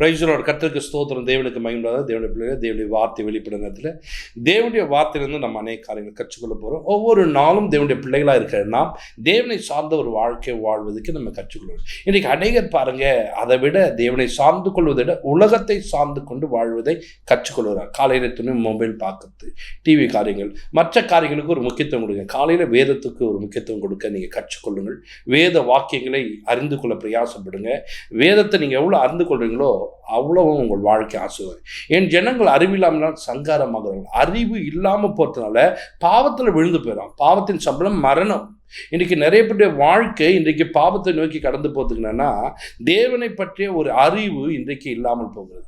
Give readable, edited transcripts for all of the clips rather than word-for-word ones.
Praise the Lord. கர்த்தருக்கு ஸ்தோத்திரம். தேவனுக்கு மகிமை. தேவனுடைய பிள்ளைகள், தேவனுடைய வார்த்தை வெளிப்படும் நேரத்தில் தேவனுடைய வார்த்தையிலிருந்து நம்ம அநேக காரியங்கள் கற்றுக்கொள்ள போகிறோம். ஒவ்வொரு நாளும் தேவனுடைய பிள்ளைகளாக இருக்கிற நாம் தேவனை சார்ந்த ஒரு வாழ்க்கை வாழ்வதற்கு நம்ம கற்றுக்கொள்வோம். இன்றைக்கி அநேகர் பாருங்க, அதை விட தேவனை சார்ந்து கொள்வதை விட உலகத்தை சார்ந்து கொண்டு வாழ்வதை கற்றுக்கொள்கிறார். காலையில் துணி மொபைல் பார்க்கறது, டிவி காரியங்கள், மற்ற காரியங்களுக்கு ஒரு முக்கியத்துவம் கொடுங்க. காலையில் வேதத்துக்கு ஒரு முக்கியத்துவம் கொடுக்க நீங்கள் கற்றுக்கொள்ளுங்கள். வேத வாக்கியங்களை அறிந்து கொள்ள பிரயாசப்படுங்க. வேதத்தை நீங்கள் எவ்வளோ அறிந்து கொள்றீங்களோ அவ்வளவும் உங்கள் வாழ்க்கை ஆசீர்வாதம். என் ஜனங்கள் அறிவில்லாமல் சங்காரமாகிறார்கள். அறிவு இல்லாமல் போகிறதுனால பாவத்தில் விழுந்து போயிடும். பாவத்தின் சம்பளம் மரணம். இன்றைக்கி நிறைய பேருடைய வாழ்க்கை இன்றைக்கு பாவத்தை நோக்கி கடந்து போகிறதுக்குன்னா தேவனை பற்றிய ஒரு அறிவு இன்றைக்கு இல்லாமல் போகிறது.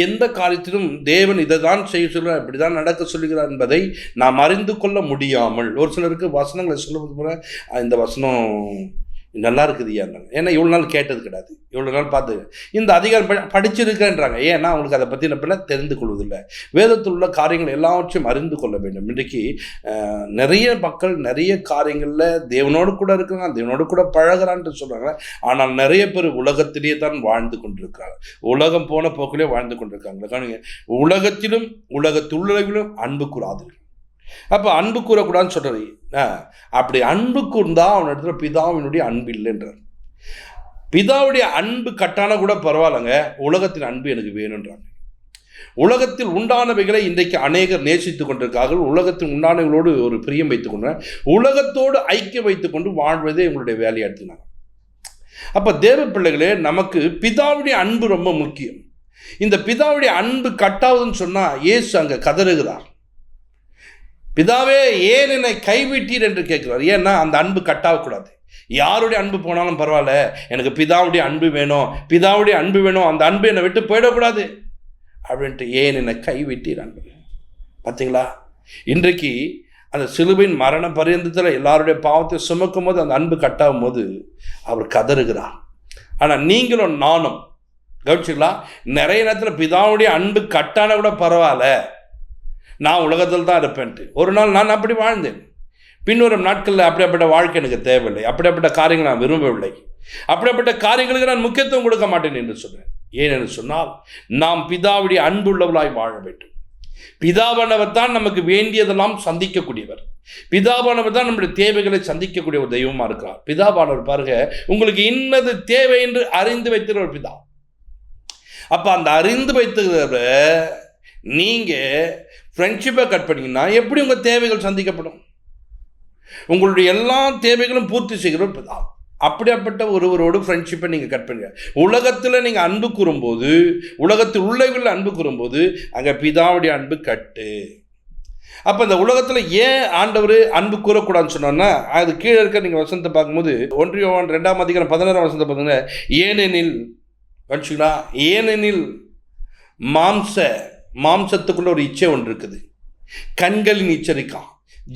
எந்த காரியத்திலும் தேவன் இதை தான் செய்ய சொல்கிறார், இப்படி தான் நடக்க சொல்லுகிறார் என்பதை நாம் அறிந்து கொள்ள முடியாமல் ஒரு சிலருக்கு வசனங்களை சொல்லுவது போல இந்த வசனம் நல்லா இருக்குது ஏன்னாங்க. ஏன்னா இவ்வளோ நாள் கேட்டது கிடையாது, இவ்வளோ நாள் பார்த்து இந்த அதிகாரம் படிச்சிருக்கேன்றாங்க. ஏன்னா அவங்களுக்கு அதை பற்றின பிள்ளை தெரிந்து கொள்வதில்லை. வேதத்தில் உள்ள காரியங்கள் எல்லாவற்றையும் அறிந்து கொள்ள வேண்டும். இன்றைக்கு நிறைய மக்கள் நிறைய காரியங்களில் தேவனோடு கூட இருக்கிறாங்க, தேவனோடு கூட பழகிறான்ட்டு சொல்கிறாங்க. ஆனால் நிறைய பேர் உலகத்திலேயே தான் வாழ்ந்து கொண்டிருக்கிறாங்க. உலகம் போன போக்கிலே வாழ்ந்து கொண்டிருக்காங்க. உலகத்திலும் உலகத்துள்ளிலும் அன்பு கூறாதீர்கள். அப்போ அன்பு கூறக்கூடாதுன்னு சொல்கிறது. அப்படி அன்பு கூர்ந்தா அவன் இடத்துல பிதாவினுடைய அன்பு இல்லைன்றார். பிதாவுடைய அன்பு கட்டான கூட பரவாயில்லைங்க, உலகத்தின் அன்பு எனக்கு வேணுன்றாங்க. உலகத்தில் உண்டானவைகளை இன்றைக்கு அநேகர் நேசித்துக் கொண்டிருக்கார்கள். உலகத்தின் உண்டானவைகளோடு ஒரு பிரியம் வைத்துக் கொண்டு உலகத்தோடு ஐக்கியம் வைத்துக் கொண்டு வாழ்வதே எங்களுடைய வேலையை எடுத்துனாங்க. அப்போ தேவ பிள்ளைகளே, நமக்கு பிதாவுடைய அன்பு ரொம்ப முக்கியம். இந்த பிதாவுடைய அன்பு கட்டாவதுன்னு சொன்னால் இயேசு அங்கே கதறுகிறார். பிதாவே ஏன் என்னை கைவிட்டீர் என்று கேட்கிறார். ஏன்னா அந்த அன்பு கட்டாகக்கூடாது. யாருடைய அன்பு போனாலும் பரவாயில்ல, எனக்கு பிதாவுடைய அன்பு வேணும், பிதாவுடைய அன்பு வேணும், அந்த அன்பு என்னை விட்டு போயிடக்கூடாது அப்படின்ட்டு ஏன் என்னை கைவிட்டீர் அன்பு. பார்த்தீங்களா, இன்றைக்கு அந்த சிலுவையின் மரண பரியந்தத்தில் எல்லாருடைய பாவத்தை சுமக்கும் போது அந்த அன்பு கட்டாகும் போது அவர் கதறுகிறார். ஆனால் நீங்களும் நானும் கவனிச்சிக்கலாம், நிறைய நேரத்தில் பிதாவுடைய அன்பு கட்டான கூட பரவாயில்ல, நான் உலகத்தில் தான் இருப்பேன்ட்டு ஒரு நாள் நான் அப்படி வாழ்ந்தேன். பின்வரும் நாட்களில் அப்படிப்பட்ட வாழ்க்கை எனக்கு தேவையில்லை, அப்படிப்பட்ட காரியங்கள் நான் விரும்பவில்லை, அப்படிப்பட்ட காரியங்களுக்கு நான் முக்கியத்துவம் கொடுக்க மாட்டேன் என்று சொன்னேன். ஏனென்று சொன்னால் நாம் பிதாவுடைய அன்புள்ளவர்களாய் வாழ வேண்டும். பிதாவானவர் தான் நமக்கு வேண்டியதெல்லாம் சந்திக்கக்கூடியவர். பிதாவானவர் தான் நம்முடைய தேவைகளை சந்திக்கக்கூடிய ஒரு தெய்வமாக இருக்கிறார். பிதாவானவர் பாருங்க, உங்களுக்கு இன்னது தேவை என்று அறிந்து வைத்திருக்கிற ஒரு பிதா. அப்போ அந்த அறிந்து வைத்திருக்கிற நீங்கள் ஃப்ரெண்ட்ஷிப்பை கட் பண்ணிங்கன்னா எப்படி உங்கள் தேவைகள் சந்திக்கப்படும்? உங்களுடைய எல்லா தேவைகளும் பூர்த்தி செய்கிற பிதா. அப்படியாப்பட்ட ஒருவரோடு ஃப்ரெண்ட்ஷிப்பை நீங்கள் கட் பண்ணுங்க. உலகத்தில் நீங்கள் அன்பு கூறும்போது, உலகத்தில் உள்ளவர்கள் அன்பு கூறும்போது அங்கே பிதாவுடைய அன்பு கட்டு. அப்போ இந்த உலகத்தில் ஏன் ஆண்டவர் அன்பு கூறக்கூடாதுன்னு சொன்னோன்னா, அது கீழே இருக்க நீங்கள் வசனத்தை பார்க்கும்போது 1 யோவான் 2:16 வசனத்தை பார்த்தீங்கன்னா, ஏனெனில் மாம்சத்துக்குள்ள ஒரு இச்சை ஒன்று இருக்குது, கண்களின் இச்சை இருக்கான்,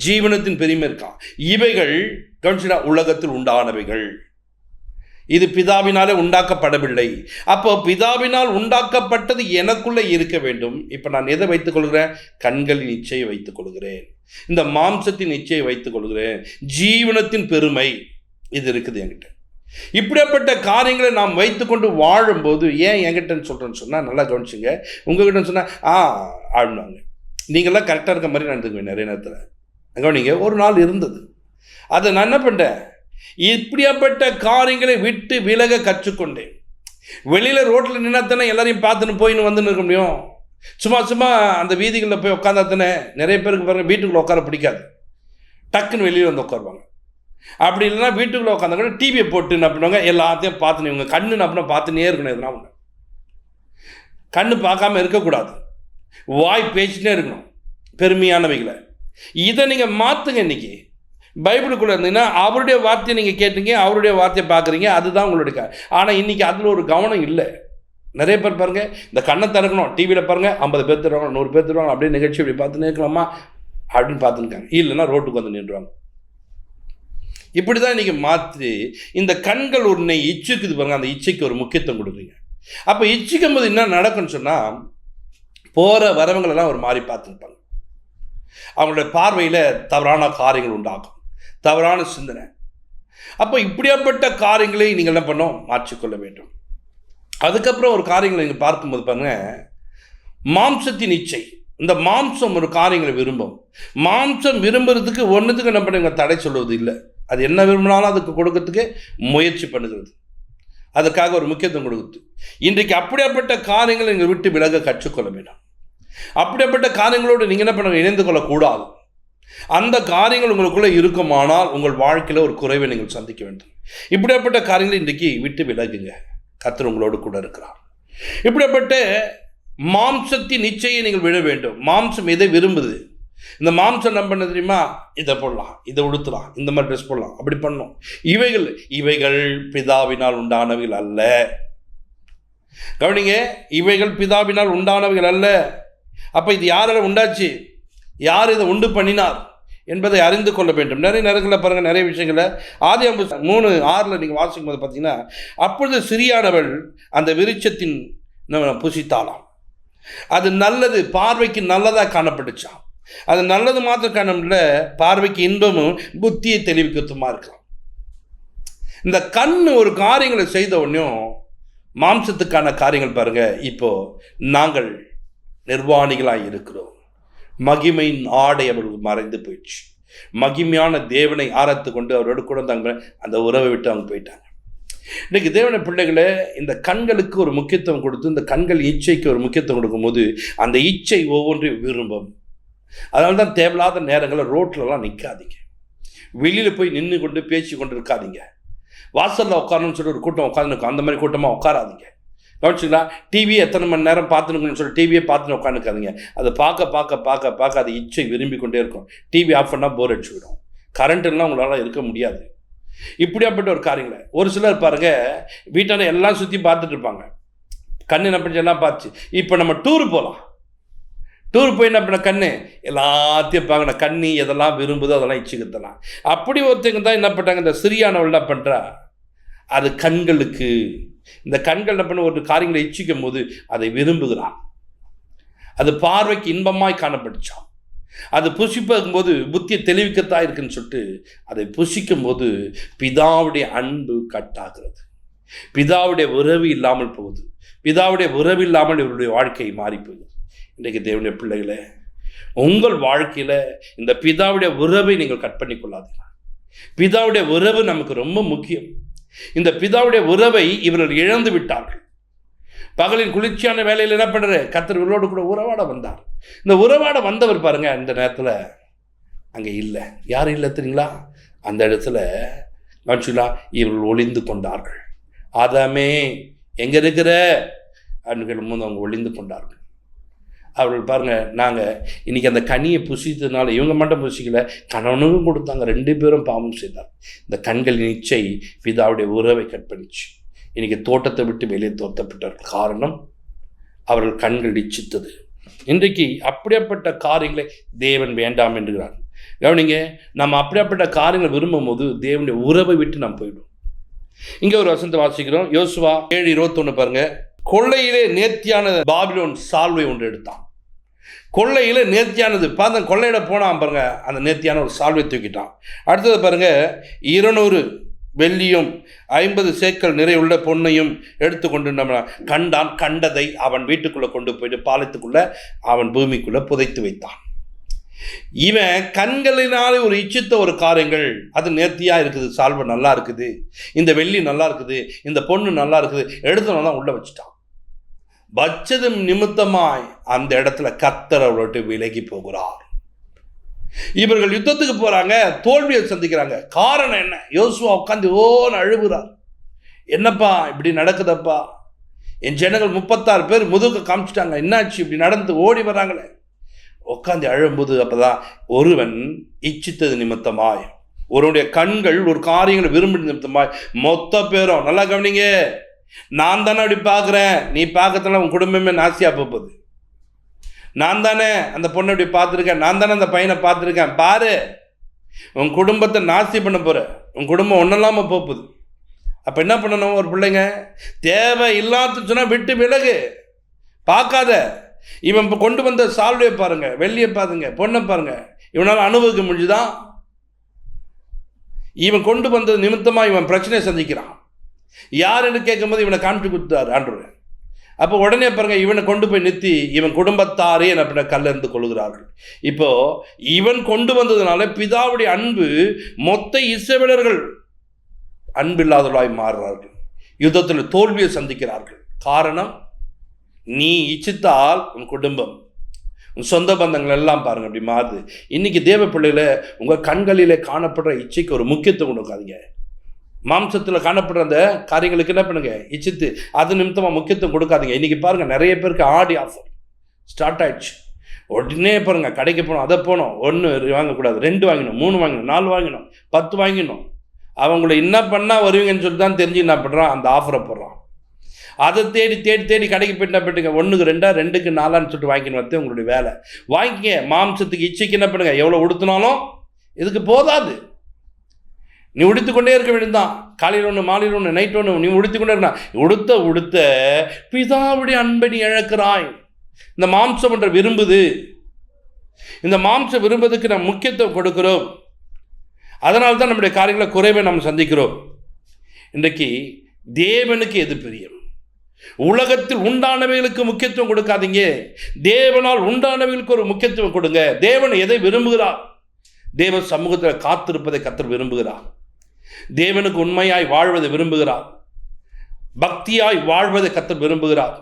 ஜீவனத்தின் பெருமை இருக்கான், இவைகள் உலகத்தில் உண்டானவைகள், இது பிதாவினாலே உண்டாக்கப்படவில்லை. அப்போ பிதாவினால் உண்டாக்கப்பட்டது எனக்குள்ளே இருக்க வேண்டும். இப்போ நான் எதை வைத்துக் கொள்கிறேன்? கண்களின் இச்சையை வைத்துக் கொள்கிறேன், இந்த மாம்சத்தின் இச்சையை வைத்துக் கொள்கிறேன், ஜீவனத்தின் பெருமை இது இருக்குது என்கிட்ட. இப்படிப்பட்ட காரியங்களை நாம் வைத்துக்கொண்டு வாழும்போது, ஏன் என்கிட்டன்னு சொல்கிறேன்னு சொன்னால் நல்லா கவனிச்சுங்க. உங்ககிட்ட சொன்னால் ஆடுவாங்க, நீங்களாம் கரெக்டாக இருக்க மாதிரி நடந்துக்குவேன். நிறைய நேரத்தில் கவனிங்க, ஒரு நாள் இருந்தது, அதை நான் என்ன பண்ணேன், இப்படியாப்பட்ட காரியங்களை விட்டு விலக கற்றுக்கொண்டேன். வெளியில் ரோட்டில் நின்னாத்தானே எல்லாரையும் பார்த்துன்னு போயின்னு வந்துன்னு இருக்க முடியும். சும்மா அந்த வீதிகளில் போய் உட்காந்தாத்தானே. நிறைய பேருக்கு பாருங்கள், வீட்டுக்குள்ளே உட்கார பிடிக்காது, டக்குன்னு வெளியில் வந்து உட்காருவாங்க. அப்படி இல்லைன்னா வீட்டுக்குள்ளே உட்காந்தா கூட டிவியை போட்டு என்ன பண்ணுவாங்க, எல்லாத்தையும் பார்த்துன்னு, இவங்க கண்ணு அப்படின்னா பார்த்துன்னே இருக்கணும். எதுனா ஒன்று கண்ணு பார்க்காம இருக்கக்கூடாது, வாய் பேச்சுட்டே இருக்கணும் பெருமையானவைகளை. இதை நீங்கள் மாற்றுங்க. இன்றைக்கி பைபிளுக்குள்ளே இருந்தீங்கன்னா அவருடைய வார்த்தையை நீங்கள் கேட்டீங்க, அவருடைய வார்த்தையை பார்க்குறீங்க, அதுதான் உங்களுடைய. ஆனால் இன்றைக்கி அதில் ஒரு கவனம் இல்லை. நிறைய பேர் பாருங்கள், இந்த கண்ணை திறக்கணும், டிவியில் பாருங்கள் 50 பேர் தருவாங்க, 100 பேர் தருவாங்க, அப்படியே நிகழ்ச்சி இப்படி பார்த்துன்னு இருக்கலாமா அப்படின்னு பார்த்துருக்காங்க. இல்லைன்னா ரோட்டுக்கு வந்து நின்றுவாங்க. இப்படி தான் இன்றைக்கி மாற்றி இந்த கண்கள் ஒன்றை இச்சிக்குது பாருங்கள், அந்த இச்சைக்கு ஒரு முக்கியத்துவம் கொடுக்குறீங்க. அப்போ இச்சிக்கும் போது என்ன நடக்குன்னு சொன்னால், போகிற வரவங்களெல்லாம் ஒரு மாதிரி பார்த்துருப்பாங்க. அவங்களுடைய பார்வையில் தவறான காரியங்கள் உண்டாகும், தவறான சிந்தனை. அப்போ இப்படியாப்பட்ட காரியங்களை நீங்கள் என்ன பண்ணோம், மாற்றிக்கொள்ள வேண்டும். அதுக்கப்புறம் ஒரு காரியங்களை நீங்கள் பார்க்கும்போது பாருங்க, மாம்சத்தின் இச்சை. இந்த மாம்சம் ஒரு காரியங்களை விரும்பும். மாம்சம் விரும்புறதுக்கு ஒன்றுத்துக்கு என்ன பண்ணுங்க, தடை சொல்வது இல்லை. அது என்ன விரும்பினாலும் அதுக்கு கொடுக்கறதுக்கு முயற்சி பண்ணுகிறது, அதுக்காக ஒரு முக்கியத்துவம் கொடுக்குது. இன்றைக்கு அப்படியாப்பட்ட காரியங்களை நீங்கள் விட்டு விலக கற்றுக்கொள்ள வேண்டும். அப்படியாப்பட்ட காரியங்களோடு நீங்கள் என்ன பண்ணுங்க, இணைந்து கொள்ளக்கூடாது. அந்த காரியங்கள் உங்களுக்குள்ளே இருக்குமானால் உங்கள் வாழ்க்கையில் ஒரு குறைவை நீங்கள் சந்திக்க வேண்டும். இப்படியாப்பட்ட காரியங்களை இன்றைக்கு விட்டு விலகுங்க. கர்த்தர் உங்களோடு கூட இருக்கிறார். இப்படிப்பட்ட மாம்சத்தின் நிச்சயம் நீங்கள் விட வேண்டும். மாம்சம் எதை விரும்புது? இந்த மாம்சம் என்ன பண்ண தெரியுமா? இதை போடலாம், இதை உடுத்தலாம், இந்த மாதிரி ட்ரெஸ் போடலாம், அப்படி பண்ணணும். இவைகள் பிதாவினால் உண்டானவைகள் அல்ல. கவனிங்க, இவைகள் பிதாவினால் உண்டானவைகள் அல்ல. அப்போ இது யாரால உண்டாச்சு, யார் இதை உண்டு பண்ணினார் என்பதை அறிந்து கொள்ள வேண்டும். நிறைய நேரங்களில் பாருங்கள், நிறைய விஷயங்களை ஆதியாகமம் 3:6 நீங்கள் வாசிக்கும் போது பார்த்தீங்கன்னா, அப்பொழுது சிறியானவள் அந்த விருட்சத்தின் புசித்தாளாம். அது நல்லது, பார்வைக்கு நல்லதாக காணப்பட்டுச்சான். அது நல்லது மாத்திரம் காணப்படல, பார்வைக்கு இன்பமும் புத்தியை தெளிவிக்கிறதுமா இருக்கலாம். இந்த கண் ஒரு காரியங்களை செய்த உடனேயும் மாம்சத்துக்கான காரியங்கள் பாருங்க. இப்போ நாங்கள் நிர்வாணிகளாக இருக்கிறோம். மகிமையின் ஆடை அவர்களுக்கு மறைந்து போயிடுச்சு. மகிமையான தேவனை ஆராய்த்து கொண்டு அவரோடு கூட தாங்க அந்த உறவை விட்டு அவங்க போயிட்டாங்க. இன்றைக்கு தேவனுடைய பிள்ளைகளை இந்த கண்களுக்கு ஒரு முக்கியத்துவம் கொடுத்து, இந்த கண்கள் இச்சைக்கு ஒரு முக்கியத்துவம் கொடுக்கும்போது அந்த இச்சை ஒவ்வொன்றையும் விரும்பும். அதனால தான் தேவையில்லாத நேரங்களில் ரோட்லலாம் நிற்காதீங்க. வெளியில் போய் நின்று கொண்டு பேசி கொண்டு இருக்காதீங்க. வாசலில் உட்காரணும்னு சொல்லி ஒரு கூட்டம் உட்காந்துருக்கும், அந்த மாதிரி கூட்டமாக உட்காராதீங்க. கவனிச்சிங்களா? டிவி எத்தனை மணி நேரம் பார்த்துருக்கணும்னு சொல்லி டிவியை பார்த்துன்னு உட்காந்துக்காதீங்க. அதை பார்க்க அது இச்சை விரும்பி கொண்டே இருக்கும். டிவி ஆஃப் பண்ணால் போர் அடிச்சுவிடும். கரண்ட்டுலாம் உங்களால் இருக்க முடியாது. இப்படியாப்பட்ட ஒரு காரியங்களை ஒரு சிலர் பாருங்க, வீட்டான எல்லாம் சுற்றி பார்த்துட்டு இருப்பாங்க. கண்ணு என்ன பண்ணி எல்லாம் பார்த்து, இப்போ நம்ம டூர் போகலாம். டூர் போய் என்ன பண்ண, கண்ணு எல்லாத்தையும் பார்க்கண, கண்ணி எதெல்லாம் விரும்புதோ அதெல்லாம் இச்சுக்கத்தலாம். அப்படி ஒருத்தங்க தான் என்ன பண்ணுறாங்க, இந்த சிறியானவள் என்ன பண்ணுறா, அது கண்களுக்கு, இந்த கண்கள் என்ன பண்ண ஒரு காரியங்களை இச்சிக்கும் போது அதை விரும்புகிறான். அது பார்வைக்கு இன்பமாய் காணப்பட்டுச்சான். அது புசிக்கும் போது புத்தியை தெளிவிக்கத்தான் இருக்குன்னு சொல்லிட்டு அதை புசிக்கும் போது பிதாவுடைய அன்பு கட்டாகிறது. பிதாவுடைய உறவு இல்லாமல் போகுது. பிதாவுடைய உறவு இல்லாமல் இவருடைய வாழ்க்கை மாறி போகுது. இன்றைக்கு தேவனுடைய பிள்ளைகளை, உங்கள் வாழ்க்கையில் இந்த பிதாவுடைய உறவை நீங்கள் கட் பண்ணி கொள்ளாதீங்க. பிதாவுடைய உறவு நமக்கு ரொம்ப முக்கியம். இந்த பிதாவுடைய உறவை இவர்கள் இழந்து விட்டார்கள். பகலின் குளிர்ச்சியான வேலையில் என்ன பண்ணுற, கர்த்தர் இவரோடு கூட உறவாட வந்தார். இந்த உறவாட வந்தவர் பாருங்க, அந்த நேரத்தில் அங்கே இல்லை. யாரும் இல்லை தெரியுங்களா? அந்த இடத்துல கவனிச்சுங்களா, இவர்கள் ஒளிந்து கொண்டார்கள். ஆதாமே எங்கே இருக்கிற அப்படின்னு போது அவங்க ஒளிந்து கொண்டார்கள். அவர்கள் பாருங்க, நாங்கள் இன்னைக்கு அந்த கனியை புசித்ததுனால இவங்க மட்டும் புசிக்கல, கணவனுக்கும் கொடுத்தாங்க. 2 பேரும் பாவம் செய்தார். இந்த கண்களின் இச்சை பிதாவுடைய உறவை கட் பண்ணிச்சு. இன்னைக்கு தோட்டத்தை விட்டு வெளியே தோற்றப்பட்டார்கள். காரணம், அவர்கள் கண்கள் இச்சித்தது. இன்றைக்கு அப்படியாப்பட்ட காரியங்களை தேவன் வேண்டாம் என்கிறார். கவனிங்க, நம்ம அப்படியாப்பட்ட காரியங்களை விரும்பும் போது தேவனுடைய உறவை விட்டு நாம் போயிடும். இங்கே ஒரு வசனத்தை வாசிக்கிறோம். யோசுவா 7:21 பாருங்க. கொள்ளையிலே நேர்த்தியான பாபிலோன் சால்வை ஒன்று எடுத்தான். கொள்ளையில நேர்த்தியானது பார்த்த கொள்ளையிட போனான் பாருங்க, அந்த நேர்த்தியான ஒரு சால்வை தூக்கிட்டான். அடுத்தது பாருங்க, 200 வெள்ளியும் 50 சேக்கல் நிறையுள்ள பொண்ணையும் எடுத்துக்கொண்டு நம்ம கண்டான். கண்டதை அவன் வீட்டுக்குள்ளே கொண்டு போயிட்டு பாலத்துக்குள்ள அவன் பூமிக்குள்ள புதைத்து வைத்தான். இவன் கண்களினாலே ஒரு இச்சித்த ஒரு காரியங்கள், அது நேர்த்தியாக இருக்குது, சால்வை நல்லா இருக்குது, இந்த வெள்ளி நல்லா இருக்குது, இந்த பொண்ணு நல்லா இருக்குது, எடுத்தவன் தான் உள்ள வச்சுட்டான். வச்சது நிமித்தமாய் அந்த இடத்துல கர்த்தர் அவர்கிட்ட விலகி போகிறார். இவர்கள் யுத்தத்துக்கு போறாங்க, தோல்வியை சந்திக்கிறாங்க. காரணம் என்ன? யோசுவா உட்காந்து அழுகுறார். என்னப்பா இப்படி நடக்குதப்பா, என் ஜனங்கள் 36 பேர் முதுக காமிச்சிட்டாங்க, என்னாச்சு இப்படி நடந்து ஓடி வராங்களே. உட்காந்து அழும்போது அப்பதான் ஒருவன் இச்சித்தது நிமித்தமாய், ஒருவனுடைய கண்கள் ஒரு காரியங்களை விரும்பி நிமித்தமாய் மொத்த பேரும், நல்லா கவனிங்க, நான் தானே அப்படி பார்க்குறேன், நீ பார்க்கறதுனால உன் குடும்பமே நாசியா போகுது. நான் தானே அந்த பொண்ணை அப்படி பார்த்துருக்கேன், நான் தானே அந்த பையனை பார்த்துருக்கேன், பாரு உன் குடும்பத்தை நாசி பண்ண போகிற, உன் குடும்பம் ஒன்றும் போகுது. அப்போ என்ன பண்ணணும்? ஒரு பிள்ளைங்க தேவை இல்லாத சொன்னால் விட்டு விலகு, பார்க்காத. இவன் இப்போ கொண்டு வந்த சால்வையை பாருங்க, வெள்ளியை பாருங்க, பொண்ணை பாருங்க, இவனால் அனுபவிக்க முடிஞ்சுதான். இவன் கொண்டு வந்தது நிமித்தமாக இவன் பிரச்சனையை சந்திக்கிறான். யார் என்று கேட்கும்போது இவனை காமிச்சு கொடுத்தாரு ஆண்டவர். அப்போ உடனே பாருங்க, இவனை கொண்டு போய் நிறுத்தி இவன் குடும்பத்தாரே அப்படின்னா கல்லறிந்து கொள்கிறார்கள். இப்போ இவன் கொண்டு வந்ததுனால பிதாவுடைய அன்பு மொத்த இஸ்ரவேலர்கள் அன்பில்லாதவர்களாய் மாறுறார்கள், யுத்தத்தில் தோல்வியை சந்திக்கிறார்கள். காரணம், நீ இச்சித்தால் உன் குடும்பம், உன் சொந்த பந்தங்கள் எல்லாம் பாருங்க அப்படி மாறுது. இன்னைக்கு தேவ பிள்ளைகளை உங்கள் கண்களிலே காணப்படுற இச்சைக்கு ஒரு முக்கியத்துவம் கொடுக்காதீங்க. மாம்சத்தில் காணப்படுற அந்த காரியங்களுக்கு என்ன பண்ணுங்க, இச்சித்து அது நிமித்தமாக முக்கியத்துவம் கொடுக்காதீங்க. இன்றைக்கி பாருங்கள், நிறைய பேருக்கு ஆடி ஆஃபர் ஸ்டார்ட் ஆயிடுச்சு. உடனே பாருங்கள், கடைக்கு போகணும், அதை போகணும், 1 வாங்கக்கூடாது, 2 வாங்கணும், 3 வாங்கணும், 4 வாங்கணும், 10 வாங்கணும். அவங்கள என்ன பண்ணால் வருவீங்கன்னு சொல்லி தான் தெரிஞ்சு என்ன பண்ணுறான், அந்த ஆஃபரை போடுறான். அதை தேடி தேடி தேடி கடைக்கு போயிட்டா போயிட்டுங்க, 1க்கு 2, 2க்கு 4ன்னு சொல்லிட்டு வாங்கிக்கணும். வந்து உங்களுடைய வேலை வாங்கிக்க. மாம்சத்துக்கு இச்சைக்கு என்ன பண்ணுங்க, எவ்வளோ உடுத்தினாலும் இதுக்கு போதாது. நீ உடுத்திக்கொண்டே இருக்க வேண்டியதுதான். காலையில் 1, மாலையில் 1, நைட் 1, நீ உடுத்திக்கொண்டே இருக்கா. உடுத்த பிதாவுடைய அன்பை நீ இழக்கிறாய். இந்த மாம்சம் என்ற விரும்புது. இந்த மாம்சம் விரும்புவதுக்கு நாம் முக்கியத்துவம் கொடுக்கிறோம். அதனால தான் நம்முடைய காரியங்களை குறைவை நாம் சந்திக்கிறோம். இன்றைக்கு தேவனுக்கு எது பிரியம்? உலகத்தில் உண்டானவைகளுக்கு முக்கியத்துவம் கொடுக்காதீங்க, தேவனால் உண்டானவைகளுக்கு ஒரு முக்கியத்துவம் கொடுங்க. தேவன் எதை விரும்புகிறார்? தேவ சமூகத்தில் காத்திருப்பதை கர்த்தர் விரும்புகிறார். தேவனுக்கு உண்மையாய் வாழ்வதை விரும்புகிறார். பக்தியாய் வாழ்வதை கர்த்தர் விரும்புகிறார்.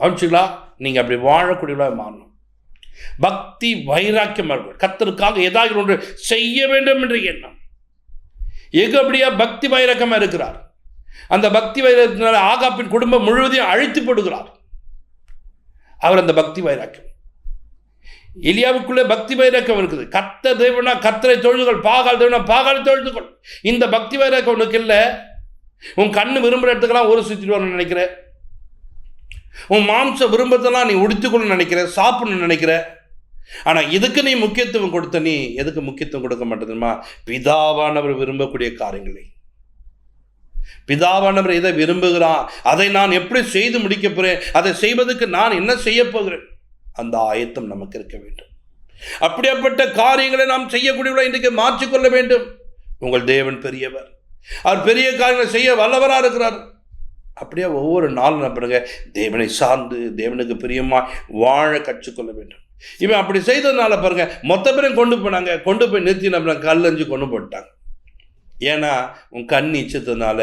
அவனுங்களா, நீங்கள் அப்படி வாழக்கூடியவர்களாக மாறணும். பக்தி வைராக்கியம், கர்த்தருக்காக ஏதாவது ஒன்று செய்ய வேண்டும் என்ற எண்ணம். எகு அப்படியா பக்தி வைராக்கியமாக இருக்கிறார். அந்த பக்தி வைராக்கியத்தினால ஆகாப்பின் குடும்பம் முழுவதையும் அழித்து போடுகிறார். அவர் அந்த பக்தி வைராக்கியம். எலியாவுக்குள்ளே பக்தி வைராக்கியம் இருக்குது. கர்த்த தேவனா கர்த்தரை தொழுதுகள், பாகால் தேவனா பாகாலை தொழுதுகள். இந்த பக்தி வைராக்கியம் உனக்கு இல்லை. உன் கண்ணு விரும்புகிற இடத்துக்கெல்லாம் ஒரு சுற்றிட்டு வரணும்னு நினைக்கிற, உன் மாம்சம் விரும்பத்தெல்லாம் நீ உடுத்திக்கொள்ளணும்னு நினைக்கிற, சாப்பிடணும்னு நினைக்கிற. ஆனால் இதுக்கு நீ முக்கியத்துவம் கொடுத்த, நீ எதுக்கு முக்கியத்துவம் கொடுக்க மாட்டேதுமா? பிதாவானவர் விரும்பக்கூடிய காரியங்களை, பிதாவானவர் எதை விரும்புகிறான், அதை நான் எப்படி செய்து முடிக்க போகிறேன், அதை செய்வதற்கு நான் என்ன செய்ய போகிறேன், அந்த ஆயத்தம் நமக்கு இருக்க வேண்டும். அப்படியாப்பட்ட காரியங்களை நாம் செய்யக்கூடியவர்களை இன்றைக்கு மாற்றிக்கொள்ள வேண்டும். உங்கள் தேவன் பெரியவர், அவர் பெரிய காரியங்களை செய்ய வல்லவராக இருக்கிறார். அப்படியே ஒவ்வொரு நாளும் என்ன பண்ணுங்க, தேவனை சார்ந்து தேவனுக்கு பிரியமாக வாழ கற்றுக்கொள்ள வேண்டும். இவன் அப்படி செய்ததுனால பாருங்க, மொத்த பேரையும் கொண்டு போனாங்க, கொண்டு போய் நிறுத்தி நம்ம கல்லஞ்சு கொண்டு போட்டாங்க. ஏன்னா உன் கண் இச்சதுனால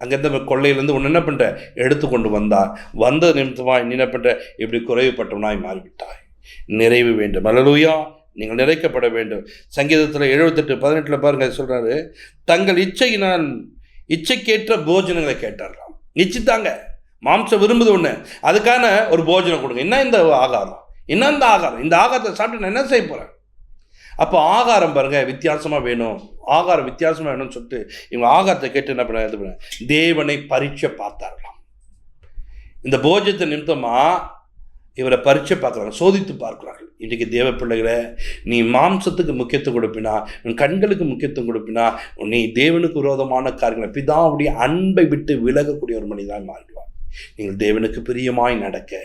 அங்கேருந்து கொள்ளையிலேருந்து ஒன்று என்ன பண்ணுற, எடுத்து கொண்டு வந்த நிமித்தமாக நீ என்ன பண்ணுற, இப்படி குறைவுபட்டவனாய் மாறிவிட்டாய். நிறைவு வேண்டும். அல்லேலூயா, நீங்கள் நிறைக்கப்பட வேண்டும். சங்கீதத்தில் 78:18 பாருங்க சொல்கிறாரு, தங்கள் இச்சைக்கேற்ற போஜனங்களை கேட்டார்களாம். இச்சித்தாங்க, மாம்சம் விரும்புது ஒன்று, அதுக்கான ஒரு போஜனம் கொடுங்க. என்ன இந்த ஆகாரம், என்ன இந்த ஆகாரம், இந்த ஆகாரத்தை சாப்பிட்டு நான் என்ன செய்ய போகிறேன்? அப்போ ஆகாரம் பாருங்க வித்தியாசமாக வேணும், ஆகாரம் வித்தியாசமாக வேணும்னு சொல்லிட்டு இவங்க ஆகாரத்தை கேட்டு என்ன பண்ண, தேவனை பரீட்சை பார்த்தார்களாம். இந்த போஜனத்தை நிமித்தமாக இவரை பரீட்சை பார்க்குறாங்க, சோதித்து பார்க்குறார்கள். இன்றைக்கு தேவ பிள்ளைகளை, நீ மாம்சத்துக்கு முக்கியத்துவம் கொடுப்பினா, உன் கண்களுக்கு முக்கியத்துவம் கொடுப்பினா, நீ தேவனுக்கு விரோதமான காரியங்களை, பிதாவுடைய அன்பை விட்டு விலகக்கூடிய ஒரு மனிதனாக மாறிடுவார். நீங்கள் தேவனுக்கு பிரியமாய் நடக்க,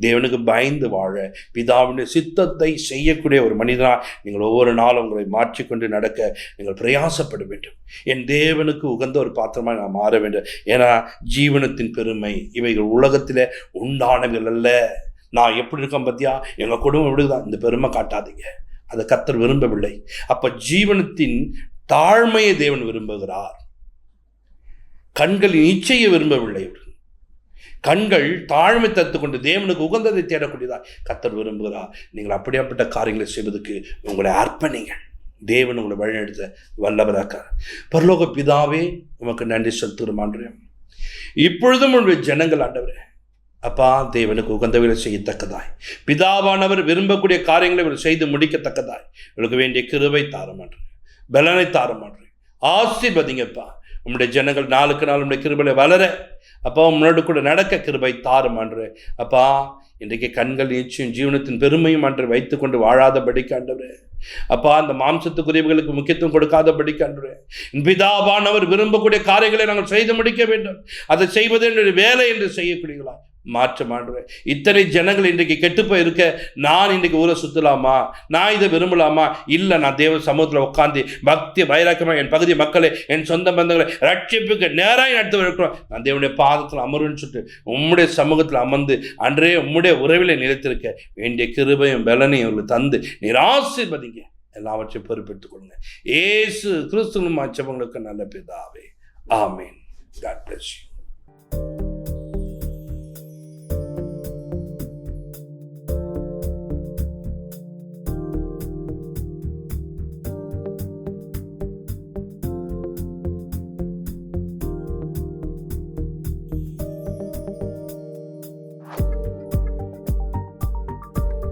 தேவனுக்கு பயந்து வாழ, பிதாவுடைய சித்தத்தை செய்யக்கூடிய ஒரு மனிதனாக நீங்கள் ஒவ்வொரு நாளும் உங்களை மாற்றிக்கொண்டு நடக்க நீங்கள் பிரயாசப்பட வேண்டும். என் தேவனுக்கு உகந்த ஒரு பாத்திரமாக நான் மாற வேண்டும். ஏன்னா ஜீவனத்தின் பெருமை இவைகள் உலகத்தில் உண்டானவர்கள் அல்ல. நான் எப்படி இருக்கேன் பார்த்தியா, எங்கள் குடும்பம் எப்படிதான், இந்த பெருமை காட்டாதீங்க, அதை கர்த்தர் விரும்பவில்லை. அப்போ ஜீவனத்தின் தாழ்மையை தேவன் விரும்புகிறார், கண்களின் இச்சையை விரும்பவில்லை. கண்கள் தாழ்மை தத்து கொண்டு தேவனுக்கு உகந்ததை தேடக்கூடியதா கர்த்தர் விரும்புகிறார். நீங்கள் அப்படியாப்பட்ட காரியங்களை செய்வதற்கு உங்களை அர்ப்பணிங்கள். தேவன் உங்களை வழிநடத்த வல்லவராக்கார். பரலோக பிதாவே, உமக்கு நன்றி செலுத்துகிறோம் ஆண்டவரே. இப்பொழுதும் உங்களுடைய ஜனங்கள் ஆண்டவரே அப்பா, தேவனுக்கு உகந்தவர்களை செய்யத்தக்கதாய், பிதாவானவர் விரும்பக்கூடிய காரியங்களை இவர் செய்து முடிக்கத்தக்கதாய் இவருக்கு வேண்டிய கிருபை தாரமாட்டேன், பலனை தாரமாட்டேன். ஆசீர்வதிங்கப்பா. உங்களுடைய ஜனங்கள் நாளுக்கு நாள் உங்களுடைய கிருபையில வளர அப்பா, உங்களோடு கூட நடக்க கிருபை தாரும் ஆண்டவரே. அப்பா, இன்றைக்கு கண்கள் நீச்சியும் ஜீவனத்தின் பெருமையும் அன்று வைத்துக்கொண்டு வாழாதபடிக்கு ஆண்டவரே அப்பா, அந்த மாம்சத்துக்குரியவர்களுக்கு முக்கியத்துவம் கொடுக்காதபடிக்கு ஆண்டவரே, பிதாவானவர் விரும்பக்கூடிய காரியங்களை நாங்கள் செய்து முடிக்க வேண்டும். அதை செய்வது என்னுடைய வேலை என்று செய்யக்கூடியவர்களா மாற்றம் ஆண்டவரே. இத்தனை ஜனங்கள் இன்றைக்கு கெட்டு போய் இருக்க, நான் இன்றைக்கு ஊரை சுற்றலாமா, நான் இதை விரும்பலாமா? இல்லை, நான் தேவ சமூகத்தில் உட்காந்து பக்தி வைராக்கியமாக என் பகுதி மக்களை, என் சொந்த பந்தங்களை ரட்சிப்புக்கு நேராக நடத்த இருக்கணும். நான் தேவனுடைய பாதத்தில் அமருன்னு சொல்லிட்டு உம்முடைய சமூகத்தில் அமர்ந்து அன்றே உம்முடைய உறவிலை நிலைத்திருக்க வேண்டிய கிருபையும் பலனையும் அவர்களுக்கு தந்து நீர் ஆசீர்வதிங்க. எல்லாவற்றையும் பொறுப்பெடுத்துக் கொள்ளுங்க. இயேசு கிறிஸ்துவின் ஜெபங்களுக்கு நல்ல பிதாவே, ஆமென். God bless you.